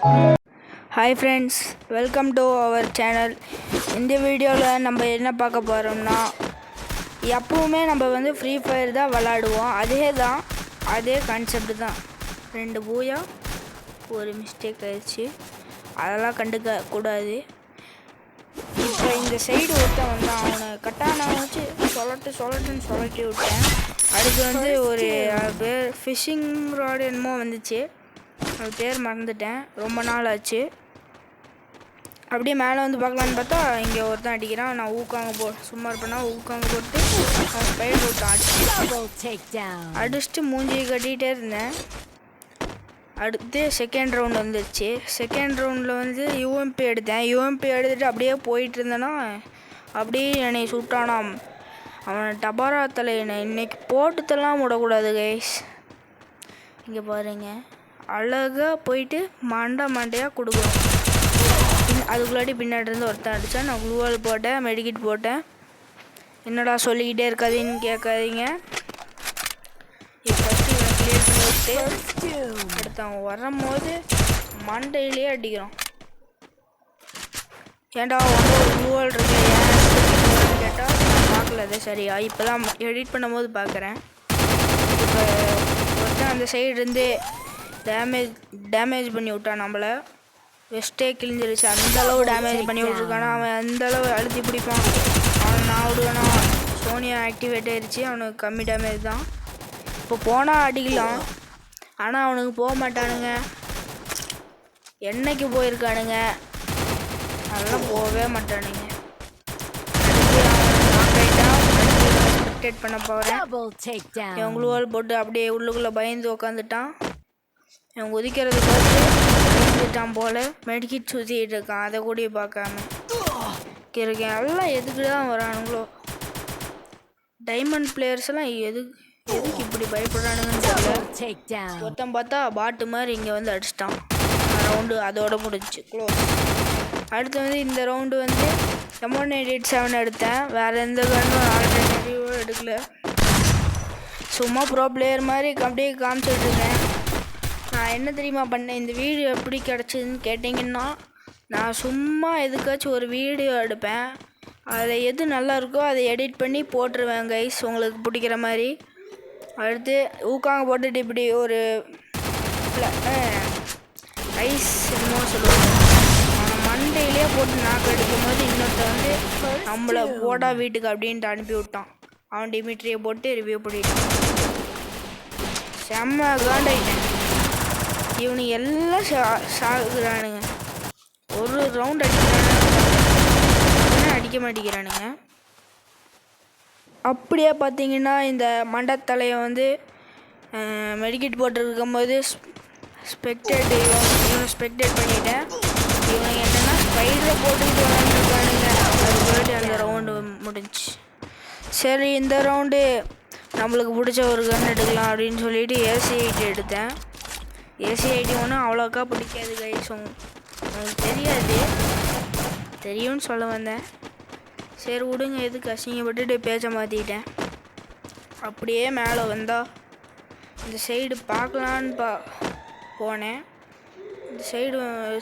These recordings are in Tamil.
Hi friends, welcome to our channel. இந்த வீடியோவில் நம்ம என்ன பார்க்க போகிறோம்னா, எப்பவுமே நம்ம வந்து ஃப்ரீ ஃபயர் தான் விளாடுவோம். அதே கான்செப்ட் தான். 2 பூயா ஒரு மிஸ்டேக் ஆயிடுச்சு, அதெல்லாம் கண்டுக்க கூடாது. இப்போ இந்த சைடு ஒருத்தன் வந்தான், அவனை கட்டான வச்சு சொல்லட்டுன்னு சொல்லட்டி விட்டேன். அதுக்கு வந்து ஒரு பேர் ஃபிஷிங் ராடு என்னமோ வந்துச்சு, அது பேர் மறந்துட்டேன், ரொம்ப நாள் ஆச்சு. அப்படியே மேலே வந்து பார்க்கலான்னு பார்த்தா இங்கே ஒருத்தன் அடிக்கிறான். நான் சும்மா இருப்பேன்னா ஊக்காங்க போட்டு அவன் ஸ்பைட் விட்டான், அடிச்சுட்டு மூஞ்சியை கட்டிகிட்டே இருந்தேன். அடுத்து செகண்ட் ரவுண்ட் வந்துடுச்சு. செகண்ட் ரவுண்டில் வந்து யூஎம்பி எடுத்தேன். யூஎம்பி எடுத்துகிட்டு அப்படியே போயிட்டு இருந்தேன்னா அப்படியே என்னை சுட்டானாம். அவனை டபாரா தலையினை இன்னைக்கு போட்டுத்தெல்லாம் விடக்கூடாது கைஸ். இங்கே பாருங்க, அழகாக போயிட்டு மண்டையாக கொடுக்குறோம். அதுக்குள்ளாடி பின்னாடி இருந்து ஒருத்தன் அடித்தான். நான் குளூவால் போட்டேன், மெடிக்கிட் போட்டேன். என்னடா சொல்லிக்கிட்டே இருக்காதுன்னு கேட்காதீங்க. இப்போ ஃபஸ்ட்டு இவனை கிளியர் பண்ணி விட்டு அடுத்து அவன் வரும்போது மண்டையிலேயே அடிக்கிறான். ஏன்டா வந்து ஒரு குளூவால் இருக்கு ஏன் கேட்டால் பார்க்கல. அது சரியா இப்போ தான் எடிட் பண்ணும்போது பார்க்குறேன். இப்போ ஒருத்தன் அந்த சைடு இருந்து டேமேஜ் பண்ணி விட்டான் நம்மளை. வெஸ்ட்டே கிழிஞ்சிருச்சு, அந்தளவு டேமேஜ் பண்ணி விட்ருக்கானா. அவன் அந்தளவு அழுத்தி பிடிப்பான். அவன் நான் விடுவேனா. சோனியா ஆக்டிவேட் ஆயிடுச்சு, அவனுக்கு கம்மி டேமேஜ் தான். இப்போ போனால் அடிக்கலாம், ஆனால் அவனுக்கு போக மாட்டானுங்க. என்னைக்கு போயிருக்கானுங்க, அதெல்லாம் போகவே மாட்டானுங்க. ஸ்பெக்டேட் பண்ண போகிறேன். இவன் குளூவால் போட்டு அப்படியே உள்ளுக்குள்ளே பயந்து உக்காந்துட்டான். இவன் குதிக்கிறது பார்த்துட்டான் போல். மெடிக்கிட் சுற்றிட்டு இருக்கான், அதை கூட பார்க்காம இருக்கேன். எல்லாம் எதுக்கு தான் வரானுங்களோ. டைமண்ட் பிளேயர்ஸ் எல்லாம் எதுக்கு இப்படி பயப்படுறானுங்கன்னு தெரியல. ஒருத்தன் பார்த்தா பாட்டு மாதிரி இங்கே வந்து அடிச்சிட்டான். ரவுண்டு அதோட முடிஞ்சிச்சு, க்ளோஸ். அடுத்து வந்து இந்த ரவுண்டு வந்து M187 எடுத்தேன். வேறு எந்த கன்னும் ஆல்டர்னேட்டிவும் எடுக்கல. சும்மா ப்ரோ பிளேயர் மாதிரி அப்படியே காமிச்சிட்டு இருக்கேன். நான் என்ன தெரியுமா பண்ணேன், இந்த வீடியோ எப்படி கிடச்சிதுன்னு கேட்டிங்கன்னா, நான் சும்மா எதுக்காச்சும் ஒரு வீடியோ எடுப்பேன். அதில் எது நல்லா இருக்கோ அதை எடிட் பண்ணி போட்டுருவேன் கைஸ், உங்களுக்கு பிடிக்கிற மாதிரி. அடுத்து ஊக்காங்க போட்டுட்டு இப்படி ஒரு ஐஸ் என்னமோ சொல்லுவாங்க, அவன் மண்டையிலே போட்டு நாக்கு அடிக்கும் போது இன்னொருத்த வந்து நம்மளை போடா வீட்டுக்கு அப்படின்ட்டு அனுப்பி விட்டான். அவன் டிமிட்ரியை போட்டு ரிவ்யூ பண்ணிட்டான். செம்ம காண்டாயிட்டேன். இவனுக்கு எல்லாம் சாகுறானுங்க. ஒரு ரவுண்ட் அடிக்க மாட்டேங்கிறானுங்க. அப்படியே பார்த்தீங்கன்னா இந்த மண்டத்தலையை வந்து மெடிக்கிட் போட்டுருக்கும் போது ஸ்பெக்டேட் பண்ணிட்டேன். இவங்க என்னென்னா ஸ்பைடரை போட்டுக்கிட்டு விளாண்டுருக்கானுங்க. அதுக்கு அந்த ரவுண்டு முடிஞ்சு. சரி, இந்த ரவுண்டு நம்மளுக்கு பிடிச்ச ஒரு கன் எடுக்கலாம் அப்படின்னு சொல்லிட்டு AC-8 எடுத்தேன். AC-8 ஒன்றும் அவ்வளோக்கா பிடிக்காது கைஸ், உங்களுக்கு தெரியாது, தெரியும்னு சொல்ல வந்தேன். சரி விடுங்க, எதுக்கு அசிங்கப்பட்டுட்டு பேச்ச மாற்றிக்கிட்டேன். அப்படியே மேலே வந்தால் இந்த சைடு பார்க்கலான்னு போனேன். இந்த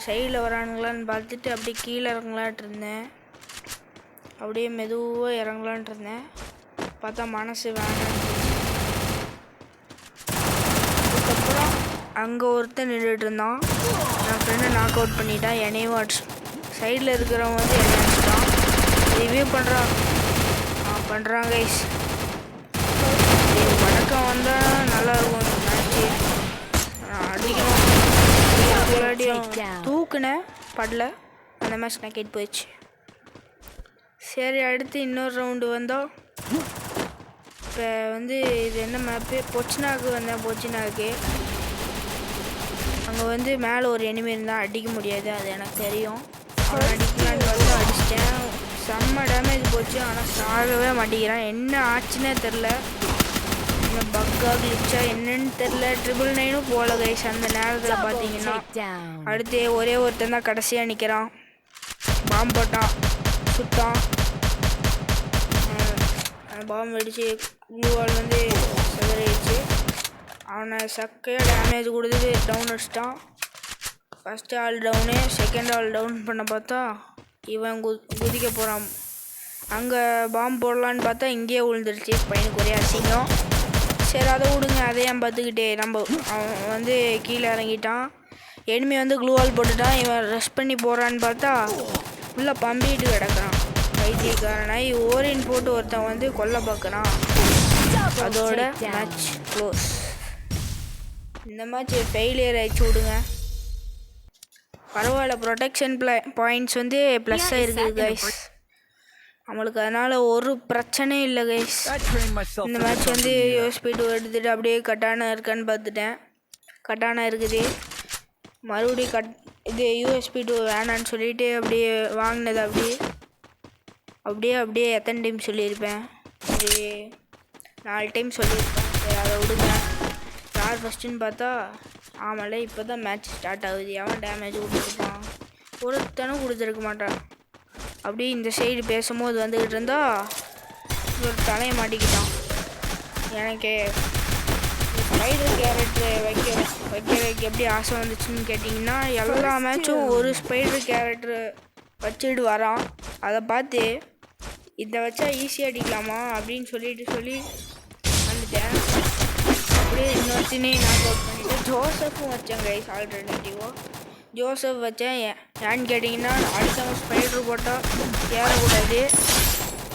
சைடில் வரானுங்களான்னு பார்த்துட்டு அப்படியே கீழே இறங்கலான்ட்டு இருந்தேன். அப்படியே மெதுவாக இறங்கலான்ட்டு இருந்தேன். பார்த்தா மனசு வேணாம். அதுக்கப்புறம் அங்கே ஒருத்தன் நின்றுட்டு இருந்தான். என் ஃப்ரெண்டை நாக் அவுட் பண்ணிட்டான். என்னையும் சைடில் இருக்கிறவன் வந்து என்னை அடிச்சிட்டான். ரிவ்யூ பண்ணுறான் கைஸ். வணக்கம் வந்தால் நல்லாயிருக்கும் மேட்ச்சு. அடிக்கணும் தூக்குனேன், படல, அந்த மேட்ச் நான் கேட்டு போயிடுச்சு. சரி, அடுத்து இன்னொரு ரவுண்டு வந்தோம். இப்போ வந்து இது என்ன மேப்பு, பொச்சினாக்கு வந்தேன். பொச்சினாக்கு அங்கே வந்து மேலே ஒரு எனிமி இருந்தால் அடிக்க முடியாது, அது எனக்கு தெரியும். அவன் அடிக்கலான்னு வந்து அடிச்சிட்டேன். செம்ம டேமேஜ் போச்சு, ஆனால் சாகவே மாட்டேங்கிறான். என்ன ஆச்சுன்னே தெரில, என்ன பக்கா கிளிச்சா என்னன்னு தெரில. 999 போல கைஸ் அந்த நேரத்தில் பார்த்தீங்கன்னா. அடுத்து ஒரே ஒருத்தன் தான் கடைசியாக நிற்கிறான். பாம்பு போட்டான், சுட்டான். பாம்பு அடித்து க்ளூவால் வந்து செதறிடுச்சு. அவனை சக்கையாக டேமேஜ் கொடுத்துட்டு டவுன் அடிச்சிட்டான். ஃபஸ்ட்டு ஆள் டவுனு, செகண்ட் ஆள் டவுன் பண்ண பார்த்தா இவன் குதிக்க போகிறான். அங்கே பாம்பு போடலான்னு பார்த்தா இங்கேயே விழுந்துருச்சு. பையனுக்கு ஒரே அசிங்கம். சரி அதை விடுங்க, அதையும் பார்த்துக்கிட்டே அவன் வந்து கீழே இறங்கிட்டான். எனிமி வந்து க்ளூவால் போட்டுட்டான். இவன் ரெஸ்ட் பண்ணி போகிறான்னு பார்த்தா உள்ளே பம்பிட்டு கிடக்கிறான். வைத்தியக்காரனாய் ஓரின் போட்டு ஒருத்தன் வந்து கொல்ல பார்க்குறான். அதோட மேட்ச் க்ளோஸ். இந்த மேட்ச் ஃபெயிலியர் ஆயிடுச்சு விடுங்க. பரவாயில்ல, ப்ரொடெக்ஷன் பாயிண்ட்ஸ் வந்து ப்ளஸ் ஆகிருக்கு கைஸ் நம்மளுக்கு. அதனால் ஒரு பிரச்சனையும் இல்லை கைஸ். இந்த மேட்ச் வந்து யூஎஸ்பி 2 எடுத்துகிட்டு அப்படியே கட்டானா இருக்கான்னு பார்த்துட்டேன். கட்டானா இருக்குது. மறுபடியும் இது யூஎஸ்பி 2 வேணான்னு சொல்லிவிட்டு அப்படியே வாங்கினது. அப்படியே எத்தனை டைம் சொல்லியிருப்பேன்? ஒரு 4 டைம் சொல்லியிருப்பேன். சரி அதை விடுங்க. யார் ஃபஸ்ட்டுன்னு பார்த்தா ஆமாம்ல, இப்போ தான் மேட்ச் ஸ்டார்ட் ஆகுது. அவன் டேமேஜ் கொடுத்துருப்பான், ஒருத்தனும் கொடுத்துருக்க மாட்டான். அப்படியே இந்த சைடு பேசும்போது வந்துக்கிட்டு இருந்தா ஒரு தலையை மாட்டிக்கிட்டான். எனக்கு ஸ்பைடர் கேரக்டர் வைக்கிறதுக்கு எப்படி ஆசை வந்துச்சுன்னு கேட்டிங்கன்னா, எல்லா மேட்சும் ஒரு ஸ்பைடர் கேரக்டர் வச்சுட்டு வரான். அதை பார்த்து இதை வச்சா ஈஸியாக அடிக்கலாமா அப்படின்னு சொல்லி வந்துட்டேன். அப்படியே இன்னொருத்தினே நாக் அவுட் பண்ணிவிட்டு ஜோசஃபும் வச்சேன் கைஸ். ஆல்டர்னேட்டிவாக ஜோசப் வச்சேன். ஏன்னு கேட்டிங்கன்னா, அடுத்தவங்க ஸ்பைடர் போட்டால் ஏறக்கூடாது.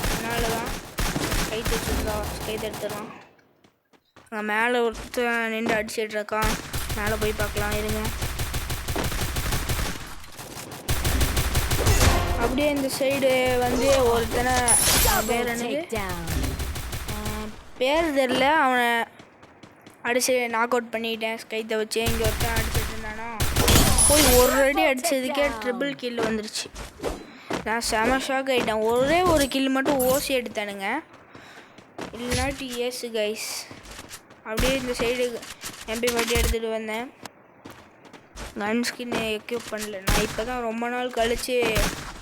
அதனால தான் கை தடுத்துடலாம். அங்கே மேலே ஒருத்தன் நின்று அடிச்சிட்டு இருக்கான். மேலே போய் பார்க்கலாம் இருங்க. அப்படியே இந்த சைடு வந்து ஒருத்தனை பேர் தெரில, அவனை அடிச்சு நாக் அவுட் பண்ணிட்டேன் ஸ்கைத்தை வச்சு. இங்கே ஒருத்தன் அடிச்சிட்டு இருந்தானா, போய் ஒரு அடி அடித்ததுக்கே ட்ரிபிள் கில் வந்துருச்சு. நான் செம ஷாக் ஆகிட்டேன். ஒரே ஒரு கில் மட்டும் ஓசி எடுத்தானுங்க, இல்லைனாட்டி ஏசு கைஸ். அப்படியே இந்த சைடு MP40 எடுத்துகிட்டு வந்தேன். கன் ஸ்கின் எக்யூப் பண்ணல. நான் இப்போ தான் ரொம்ப நாள் கழித்து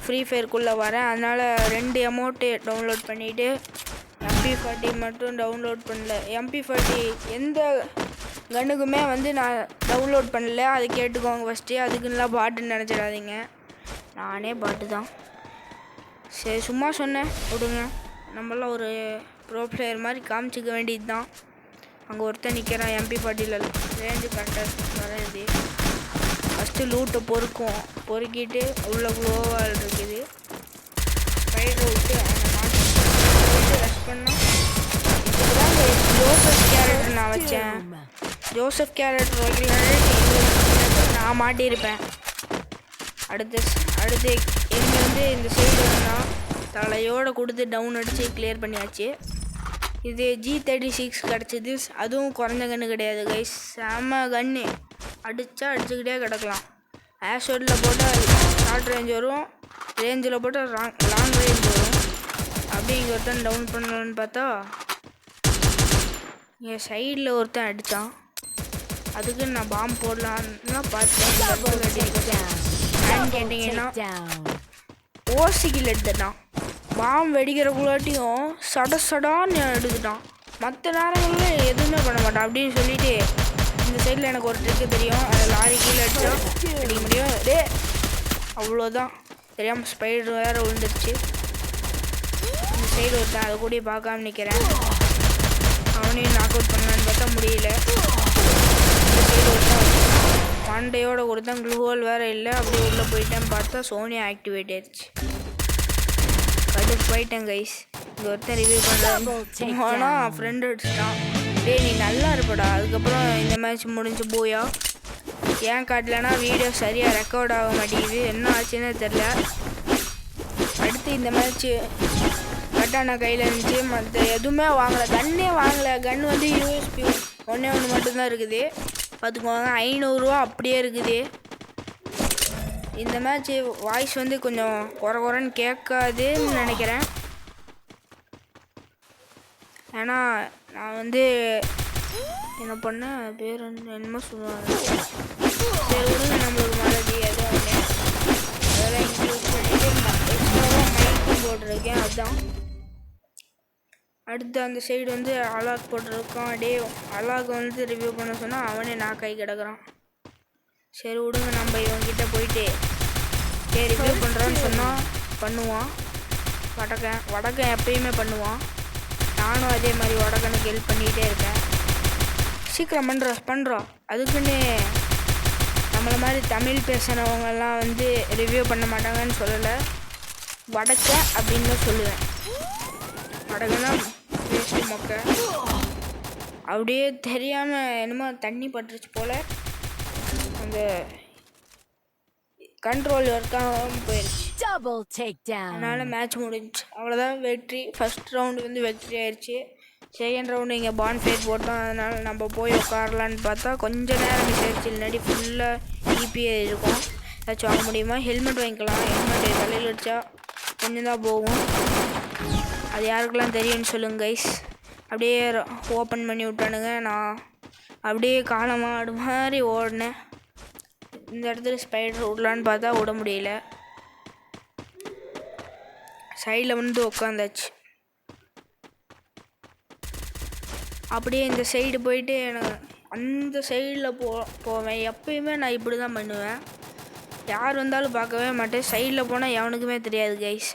ஃப்ரீ ஃபயருக்குள்ளே வரேன். அதனால் 2 அமௌண்ட்டு டவுன்லோட் பண்ணிவிட்டு MP40 மட்டும் டவுன்லோட் பண்ணல. MP40 எந்த கன்னுக்குமே வந்து நான் டவுன்லோட் பண்ணல. அது கேட்டுக்கோங்க ஃபஸ்ட்டு. அதுக்குன்னெலாம் பாட்டுன்னு நினச்சிடாதீங்க, நானே பாட்டு தான். சரி சும்மா சொன்னேன் விடுங்க. நம்மளாம் ஒரு ப்ரோ பிளேயர் மாதிரி காமிச்சிக்க வேண்டியது தான். அங்கே ஒருத்தன் நிற்கிறான். MP40 ரேஞ்சு கரெக்டாக வராது. ஃபஸ்ட்டு லூட்டை பொறுக்கிட்டு உள்ள க்ளோவால் இருக்குது. ஸ்பைடரை விட்டு அவனை மாட்டி ரஷ் பண்ணோம். இதுதான் ஜோசப் கேரக்டர் நான் வச்சேன். ஜோசப் கேரக்டர் வைக்கலான்னு நான் மாட்டியிருப்பேன். அடுத்து எங்கே வந்து இந்த சைடு வந்தால் தலையோடு கொடுத்து டவுன் அடித்து கிளியர் பண்ணியாச்சு. இது G36 கிடச்சிது. அதுவும் குறைஞ்ச கன்று கிடையாது கைஸ், செம கன்று. அடிச்சுக்கிட்டே கிடக்கலாம். ஆஷோட்டில் போட்டால் ஷார்ட் ரேஞ்ச் வரும், ரேஞ்சில் போட்டால் லாங் ரேஞ்ச் வரும். அப்படி இங்கே ஒருத்தன் டவுன் பண்ணலான்னு பார்த்தா இங்கே சைடில் ஒருத்தன் அடித்தான். அதுக்கு நான் பாம்பு போடலான்னு பார்த்தேன். ஏன்னு கேட்டிங்கன்னா ஓசிக்கில் எடுத்துட்டான். பாம்பு வெடிக்கிறக்குள்ளாட்டியும் சடான்னு எடுத்துட்டான். மற்ற நேரங்களில் எதுவுமே பண்ண மாட்டான். அப்படின்னு சொல்லிட்டு இந்த சைடில் எனக்கு ஒரு ட்ரிக்கு தெரியும். அதை லாரி கீழே அடித்தா அடிக்க முடியும். அவ்வளோதான். தெரியாமல் ஸ்பைடர் வேறு விழுந்துருச்சு. இந்த சைடு ஒருத்தன் அதை கூட பார்க்காம நிற்கிறேன். அவனையும் நாக் அவுட் பண்ணலான்னு பார்த்தா முடியல. இந்த சைடு ஒருத்தன் மண்டையோட கொடுத்தேன். க்ளூவால் வேறு இல்லை. அப்படியே உள்ளே போயிட்டேன்னு பார்த்தா சோனியா ஆக்டிவேட் ஆயிடுச்சு. அதுக்கு போயிட்டேன் கைஸ். இங்கே ஒருத்தன் ரிவ்யூ பண்ணுறேன் ஆனால் ஃப்ரெண்டு அடிச்சிட்டான். நீ நல்லா இருப்படா. அதுக்கப்புறம் இந்த மேட்ச் முடிஞ்சு போயா. ஏன் காட்டலன்னா வீடியோ சரியாக ரெக்கார்ட் ஆக மாட்டேங்குது, என்ன ஆச்சுன்னு தெரில. அடுத்து இந்த மேட்ச்சு கட்டான கையில் இருந்துச்சு. மற்ற எதுவுமே வாங்கலை, கன்னே வாங்கலை. கன் வந்து யூஎஸ்பி ஒன்று மட்டும்தான் இருக்குது. பார்த்துக்குவாங்க, 500 ரூபா அப்படியே இருக்குது. இந்த மேட்ச்சு வாய்ஸ் வந்து கொஞ்சம் குறைன்னு கேட்காதுன்னு நினைக்கிறேன். ஏன்னா நான் வந்து என்ன பண்ணேன், பேர் என்னமோ சொல்லுவாங்க. சரி விடுங்க, நம்மளுக்கு மறதி ஏதோ ஒன்று அதெல்லாம் இன்க்ளூட் பண்ணிவிட்டு எக்ஸ்ட்ராவாக மைக்கும் போட்டிருக்கேன். அதுதான். அடுத்து அந்த சைடு வந்து அலாக் போட்டிருக்கான். அலாக் வந்து ரிவ்யூ பண்ண சொன்னால் அவனே நான் கை கிடக்குறான். சரி விடுங்க, நம்ம இவங்ககிட்ட போயிட்டு ரிவ்யூ பண்ணுறோன்னு சொன்னால் பண்ணுவான். வடக்கன் எப்பயுமே பண்ணுவான். நானும் அதே மாதிரி வடக்கனுக்கு ஹெல்ப் பண்ணிக்கிட்டே இருக்கேன். சீக்கிரம் பண்ணுறோம். அதுக்குன்னு நம்மளை மாதிரி தமிழ் பேசுகிறவங்கெல்லாம் வந்து ரிவ்யூ பண்ண மாட்டாங்கன்னு சொல்லலை. வடக்க அப்படின்னு தான் சொல்லுவேன். வடக்கன்னா வேஸ்ட்டு மொக்கை. அப்படியே தெரியாமல் என்னமோ தண்ணி பட்டுருச்சு போல் அந்த கண்ட்ரோல் ஒர்க்காக போயிடுச்சு. அதனால் மேட்ச் முடிஞ்சிச்சு. அவ்வளோதான், வெற்றி. ஃபஸ்ட் ரவுண்டு வந்து வெற்றி ஆயிடுச்சு. செகண்ட் ரவுண்டு இங்கே பான்ஃபயர் போட்டோம். அதனால் நம்ம போய் உட்காரலான்னு பார்த்தா கொஞ்சம் நேரம் மிஸ் ஆயிடுச்சு. இல்லாட்டி ஃபுல்லாக இபிஏ இருக்கும். ஏதாச்சும் வாங்க முடியுமா? ஹெல்மெட் வாங்கிக்கலாம். ஹெல்மெட் தலையில் அடித்தா கொஞ்சம் தான் போகும். அது யாருக்கெல்லாம் தெரியும்னு சொல்லுங்கள் கைஸ். அப்படியே ஓப்பன் பண்ணி விட்டானுங்க. நான் அப்படியே காலமாக ஆடு மாதிரி ஓடினேன். இந்த இடத்துல ஸ்பைடர் விடலான்னு பார்த்தா விட முடியல. சைடில் வந்து உட்காந்தாச்சு. அப்படியே இந்த சைடு போயிட்டு எனக்கு அந்த சைடில் போவேன். எப்பயுமே நான் இப்படி தான் பண்ணுவேன். யார் வந்தாலும் பார்க்கவே மாட்டேன். சைடில் போனால் எவனுக்குமே தெரியாது கைஸ்.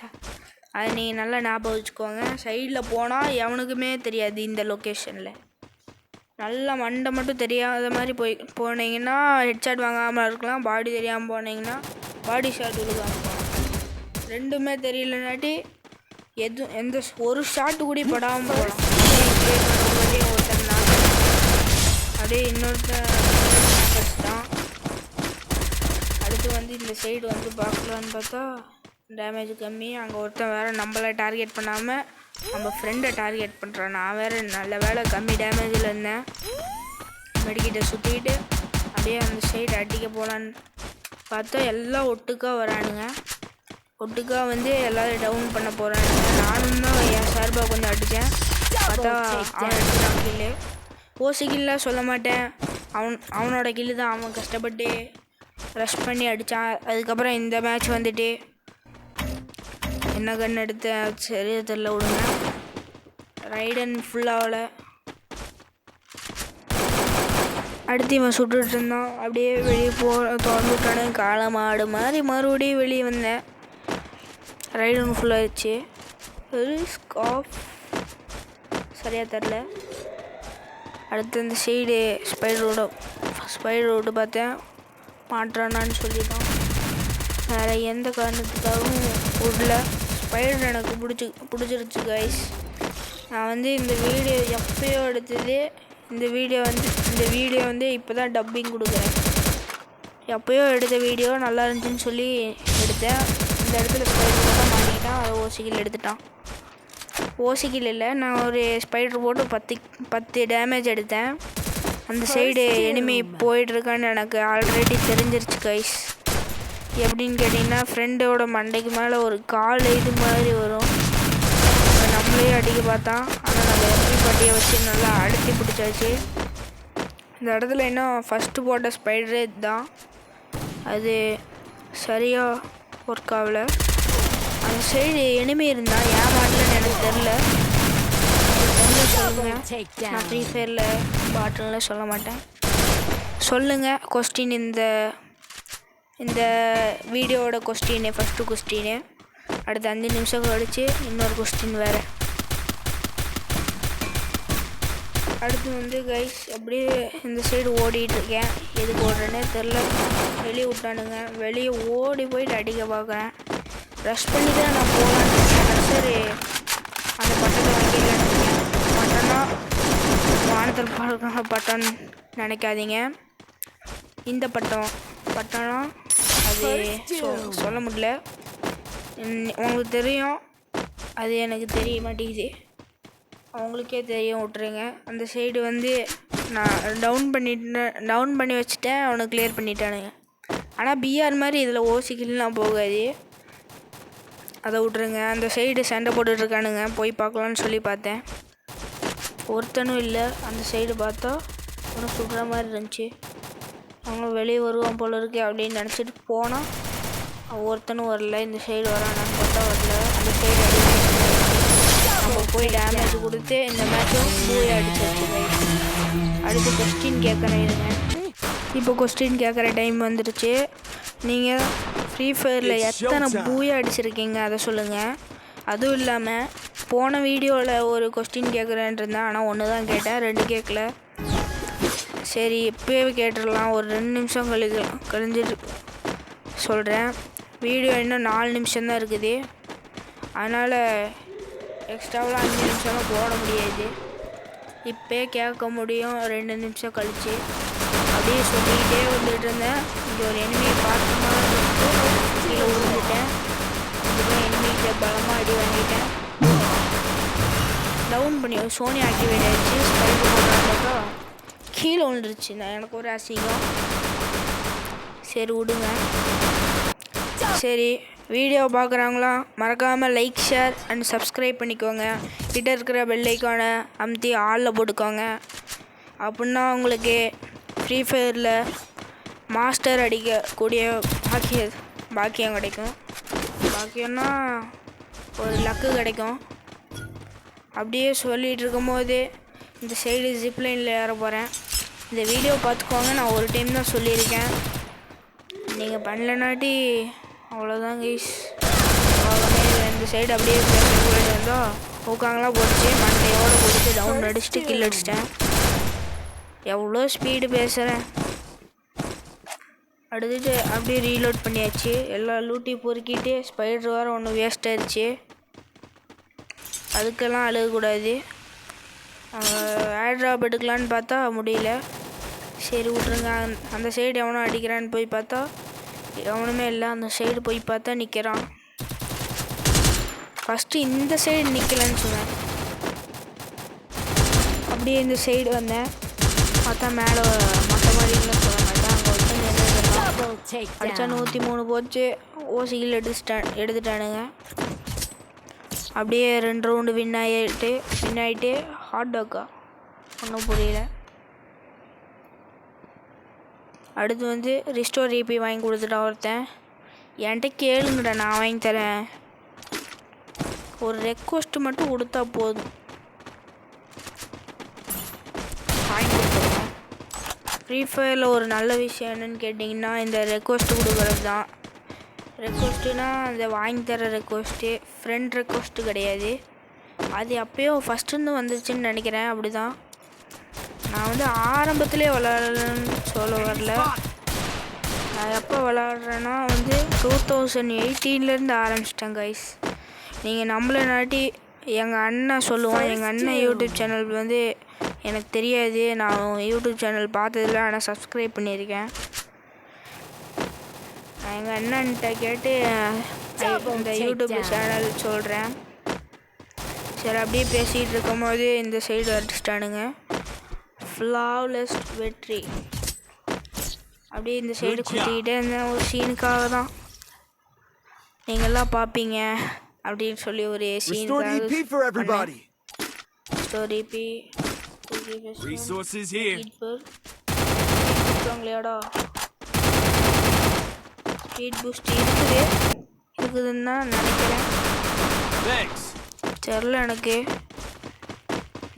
அதை நீங்கள் நல்லா ஞாபகம் வச்சுக்கோங்க. சைடில் போனால் எவனுக்குமே தெரியாது. இந்த லொக்கேஷனில் நல்லா மண்டை மட்டும் தெரியாத மாதிரி போனீங்கன்னா ஹெட்ஷாட் வாங்காமல் இருக்கலாம். பாடி தெரியாமல் போனீங்கன்னா பாடி ஷாட் விழுகாமல் போகலாம். ரெண்டுமே தெரியலனாட்டி எந்த ஒரு ஷாட்டு கூட படாமல் போகலாம். ஒருத்தர் அப்படியே இன்னொருத்தன் தான். அடுத்து வந்து இந்த சைடு வந்து பார்க்கலான்னு பார்த்தா டேமேஜ் கம்மி. அங்கே ஒருத்தன் வேறு நம்மளை டார்கெட் பண்ணாமல் நம்ம ஃப்ரெண்டை டார்கெட் பண்ணுறான். நான் வேறு நல்ல வேலை கம்மி டேமேஜில் இருந்தேன். மெடிக்கிட்ட சுற்றிக்கிட்டு அப்படியே அந்த சைடு அடிக்க போகலான்னு பார்த்தா எல்லாம் ஒட்டுக்கா வரானுங்க. ஒட்டுக்கா வந்து எல்லோரும் டவுன் பண்ண போகிறானுங்க. நானும் தான் என் சார்பாக கொஞ்சம் அடித்தேன். பார்த்தா அவன் எடுத்துட்டான் கில்லு. ஓசி கில்லாம் சொல்ல மாட்டேன். அவனோட கில்லு தான். அவன் கஷ்டப்பட்டு ரஷ் பண்ணி அடித்தான். அதுக்கப்புறம் இந்த மேட்ச் வந்துட்டு என்ன கன் எடுத்த சரியாக தெரில, விடுங்க. ரைடன் ஃபுல்லாகல. அடுத்து இவன் சுட்டுட்டு இருந்தான். அப்படியே வெளியே திறந்துட்டானு காலமாடு மாதிரி மறுபடியும் வெளியே வந்தேன். ரைடன் ஃபுல்லாகிடுச்சு. ஸ்காப் சரியாக தெரில. அடுத்து இந்த சைடு ஸ்பைடர் ரோடு பார்த்தேன். மாட்டுறானான்னு சொல்லிட்டான். வேறு எந்த காரணத்துக்காகவும் விடல. ஸ்பைடர் எனக்கு பிடிச்சிருச்சு கைஸ். நான் வந்து இந்த வீடியோ எப்பயோ எடுத்தது. இந்த வீடியோ வந்து இப்போ தான் டப்பிங் கொடுக்குறேன். எப்பயோ எடுத்த வீடியோ நல்லா இருந்துச்சுன்னு சொல்லி எடுத்தேன். இந்த இடத்துல ஸ்பைடர் தான் மாட்டிக்கிட்டான். அதை ஓசிக்கில் எடுத்துட்டான். ஓசிக்கில் இல்லை, நான் ஒரு ஸ்பைடர் போட்டு 10 டேமேஜ் எடுத்தேன். அந்த சைடு எனிமி போயிட்டுருக்கான்னு எனக்கு ஆல்ரெடி தெரிஞ்சிருச்சு கைஸ். எப்படின்னு கேட்டிங்கன்னா ஃப்ரெண்டோட மண்டைக்கு மேலே ஒரு கால் இது மாதிரி வரும். நம்மளே அடிக்க பார்த்தான். ஆனால் நம்ம எம்பி பட்டியை வச்சு நல்லா அழுத்தி பிடிச்சாச்சு. இந்த இடத்துல இன்னும் ஃபஸ்ட்டு போட்ட ஸ்பைடரே தான். அது சரியாக ஒர்க் ஆகலை. அந்த சைடு எனிமி இருந்தால் ஏன் மாட்டலன்னு எனக்கு தெரில. சொல்லுங்கள். நான் ஃப்ரீ ஃபயரில் பாட்டில்ல சொல்ல மாட்டேன். சொல்லுங்கள் கொஸ்டின். இந்த வீடியோவோட கொஸ்டின் ஃபஸ்ட்டு கொஸ்டின். அடுத்து 5 நிமிஷம் கழிச்சு இன்னொரு கொஸ்டின் வேறு. அடுத்து வந்து கைஸ் அப்படியே இந்த சைடு ஓடிட்டுருக்கேன். எதுக்கு ஓடுறேன்னே தெரில. வெளியே விட்டானுங்க. வெளியே ஓடி போயிட்டு அடிக்க பார்க்குறேன். ரஷ் பண்ணி தான் நான் போகலான்னு. சரி அந்த பட்டத்தை வாங்கிடலான்னு. பட்டன்னா வானத்தில் பார்க்க பட்டன் நினைக்காதீங்க. இந்த பட்டம்னா அது சொல்ல முடியல. உங்களுக்கு தெரியும், அது எனக்கு தெரிய மாட்டேங்குது. அவங்களுக்கே தெரியும், விட்டுருங்க. அந்த சைடு வந்து நான் டவுன் பண்ணி வச்சுட்டேன். அவனை கிளியர் பண்ணிட்டானுங்க. ஆனால் பிஆர் மாதிரி இதில் ஓசிக்கலாம் போகாது. அதை விட்ருங்க. அந்த சைடு சண்டை போட்டுட்ருக்கானுங்க. போய் பார்க்கலான்னு சொல்லி பார்த்தேன். ஒருத்தனும் இல்லை. அந்த சைடு பார்த்தா ஒன்றும் சுடுற மாதிரி இருந்துச்சு. அவங்க வெளியே வருவான் போல இருக்கு அப்படின்னு நினச்சிட்டு போனால் ஒருத்தனும் வரல. இந்த சைடு வரானான்னு பார்த்தா வரல. அந்த சைடு நம்ம போய் டேமேஜ் கொடுத்து இந்த மேட்சும் போய் அடிச்சிருச்சு. அடுத்து கொஸ்டின் கேட்குறேன் இருங்க. இப்போ கொஸ்டின் கேட்குற டைம் வந்துடுச்சு. நீங்கள் ஃப்ரீ ஃபயரில் எத்தனை பூயா அடிச்சிருக்கீங்க அதை சொல்லுங்கள். அதுவும் இல்லாமல் போன வீடியோவில் ஒரு கொஸ்டின் கேட்குறேன் இருந்தேன், ஆனால் ஒன்று தான் கேட்டேன், 2 கேட்கல. சரி இப்போயே கேட்டுடலாம். ஒரு 2 நிமிஷம் கழிஞ்சிட்டு சொல்கிறேன். வீடியோ இன்னும் 4 நிமிஷம்தான் இருக்குது. அதனால் எக்ஸ்ட்ராவெலாம் 5 நிமிஷமாக போட முடியாது. இப்போயே கேட்க முடியும் 2 நிமிஷம் கழிச்சு. அப்படியே சொல்லிக்கிட்டே வந்துட்டு இருந்தேன். இங்கே ஒரு எனிமியை பார்த்தமா கீழே விழுந்துட்டேன். இதுதான் எனிமிகிட்ட பலமாக அடி வாங்கிட்டேன். டவுன் பண்ணி சோனி ஆக்டிவேட் ஆகிடுச்சு. ஸ்பைக்கு போட்டாக்கா கீழே விழுந்துருச்சு. எனக்கு ஒரு அசிங்கம். சரி விடுங்க. சரி வீடியோ பார்க்குறாங்களாம் மறக்காமல் லைக், ஷேர் அண்ட் சப்ஸ்கிரைப் பண்ணிக்கோங்க. கிட்ட இருக்கிற பெல் ஐக்கானை அமுத்தி ஆளில் போட்டுக்கோங்க. அப்படின்னா உங்களுக்கு ஃப்ரீ ஃபயரில் மாஸ்டர் அடிக்கக்கூடிய பாக்கியம் கிடைக்கும். பாக்கியம்னா ஒரு லக்கு கிடைக்கும். அப்படியே சொல்லிகிட்டு இருக்கும்போது இந்த சைடு ஜிப்லைனில் ஏற போகிறேன். இந்த வீடியோ பார்த்துக்கோங்க. நான் ஒரு டைம் தான் சொல்லியிருக்கேன். நீங்கள் பண்ணலனாட்டி அவ்வளோதான் கைஸ். இந்த சைடு அப்படியே போயிட்டு வந்தோம். ஊக்காங்கலாம் போட்டுச்சு. மண்டையோடு போட்டு டவுன் அடிச்சுட்டு கில் அடிச்சிட்டேன். எவ்வளோ ஸ்பீடு பேசுகிறேன். அடுத்துட்டு அப்படியே ரீலோட் பண்ணியாச்சு. எல்லா லூட்டையும் பொறுக்கிட்டு ஸ்பைடர் வேறு ஒன்று வேஸ்ட் ஆயிடுச்சு. அதுக்கெல்லாம் அழுகக்கூடாது. ஏர் ட்ராப் எடுக்கலான்னு பார்த்தா முடியல. சரி விட்ருங்க. அந்த சைடு எவனோ அடிக்கிறான்னு போய் பார்த்தா எவனுமே இல்லை. அந்த சைடு போய் பார்த்தா நிற்கிறான். ஃபஸ்ட்டு இந்த சைடு நிற்கலன்னு சொன்னேன். அப்படியே இந்த சைடு வந்தேன். பார்த்தா மேலே மற்ற மாதிரிலாம் சொல்ல மாட்டேன். அங்கே வந்து அடித்தா 103 போச்சு. ஓசிகள் எடுத்துட்டானுங்க. அப்படியே 2 ரவுண்டு வின் ஆகிட்டு ஹாட் டாக்கா ஒன்றும் புரியல. அடுத்து வந்து ரிஸ்டோர் ஈபி வாங்கி கொடுத்துட்டா ஒருத்தன். என்கிட்ட கேளுங்கடா, நான் வாங்கி தரேன். ஒரு ரெக்வஸ்ட்டு மட்டும் கொடுத்தா போதும், வாங்கி கொடுத்துருவேன். ஃப்ரீ ஃபயரில் ஒரு நல்ல விஷயம் என்னென்னு கேட்டிங்கன்னா இந்த ரெக்வஸ்ட்டு கொடுக்குறது தான். ரெக்வஸ்ட்டுனா அந்த வாங்கி தர ரெக்வஸ்ட்டு, ஃப்ரெண்ட் ரெக்வஸ்ட்டு கிடையாது. அது அப்போயோ ஃபஸ்ட்டுருந்து வந்துச்சுன்னு நினைக்கிறேன். அப்படி தான் நான் வந்து ஆரம்பத்துலேயே விளாட்றேன்னு சொல்ல வரல. நான் எப்போ விளாட்றேன்னா வந்து 2018 ஆரம்பிச்சிட்டேன் கைஸ். நீங்கள் நம்மளனாட்டி எங்கள் அண்ணன் சொல்லுவான். எங்கள் அண்ணன் யூடியூப் சேனல் வந்து எனக்கு தெரியாது. நான் யூடியூப் சேனல் பார்த்ததில்ல, ஆனால் சப்ஸ்கிரைப் பண்ணியிருக்கேன். நான் எங்கள் அண்ணன்கிட்ட கேட்டு இந்த யூடியூப் சேனல் சொல்கிறேன். சரி அப்படியே பேசிகிட்டு இருக்கும்போது இந்த சைடு அடிச்சிட்டானுங்க. ஃப்ளாவ்லெஸ் வெற்றி. அப்படியே இந்த சைடு குத்திக்கிட்டே இருந்தேன். ஒரு சீனுக்காக தான், நீங்கள்லாம் பார்ப்பீங்க அப்படின்னு சொல்லி ஒரு சீனுக்காக. ஸ்பீட் பூஸ்ட் இருக்குதுன்னு தான் நினைக்கிறேன். தெரில எனக்கு.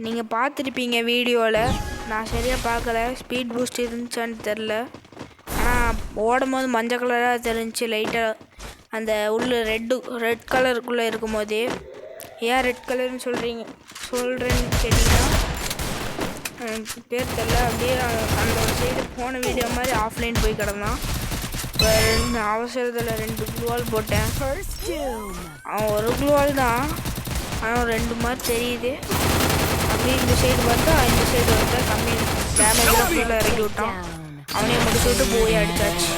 நீங்கள் பார்த்துருப்பீங்க வீடியோவில், நான் சரியாக பார்க்கல. ஸ்பீட் பூஸ்ட் இருந்துச்சான்னு தெரில. ஆனால் ஓடும் போது மஞ்சள் கலராக தெரிஞ்சிச்சு லைட்டாக. அந்த ரெட் கலருக்குள்ளே இருக்கும் போது. ஏன் ரெட் கலர்னு சொல்கிறேன்னு கேட்டிங்கன்னா எனக்கு பேர் தெரில. அப்படியே அந்த ஒரு சைடு போன வீடியோ மாதிரி ஆஃப்லைன் போய் கிடந்தான். இப்போ அவசரத்தில் 2 குளோவால் போட்டேன். அவன் ஒரு குளோவால் தான், ஆனால் 2 மாதிரி தெரியுது. அப்படியே இந்த சைடு பார்த்தா இந்த சைடு வந்து கம்மி டேமேஜ் ஃபுல்லாக இறக்கி விட்டான். அவனையும் முடிச்சு விட்டு போய் அடிச்சாச்சு.